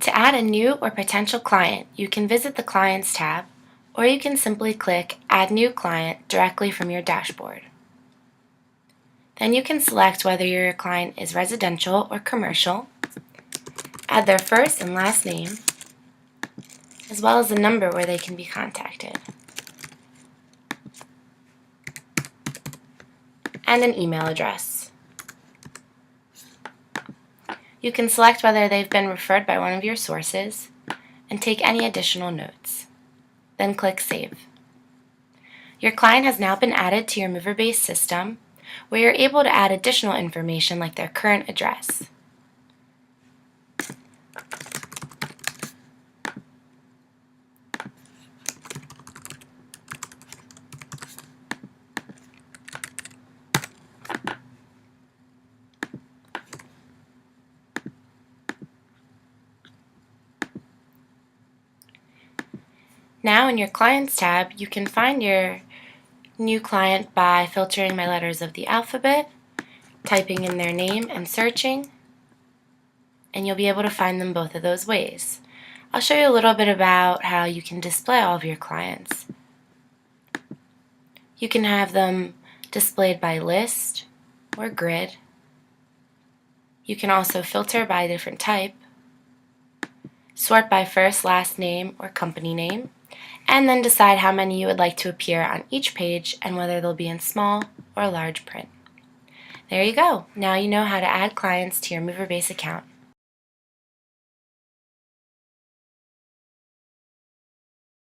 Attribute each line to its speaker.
Speaker 1: To add a new or potential client, you can visit the Clients tab, or you can simply click Add New Client directly from your dashboard. Then you can select whether your client is residential or commercial, add their first and last name, as well as the number where they can be contacted, and an email address. You can select whether they've been referred by one of your sources and take any additional notes. Then click Save. Your client has now been added to your MoverBase system, where you're able to add additional information like their current address. Now in your Clients tab, you can find your new client by filtering by letters of the alphabet, typing in their name and searching, and you'll be able to find them both of those ways. I'll show you a little bit about how you can display all of your clients. You can have them displayed by list or grid. You can also filter by different type, sort by first, last name, or company name, and then decide how many you would like to appear on each page and whether they'll be in small or large print. There you go. Now you know how to add clients to your MoverBase account.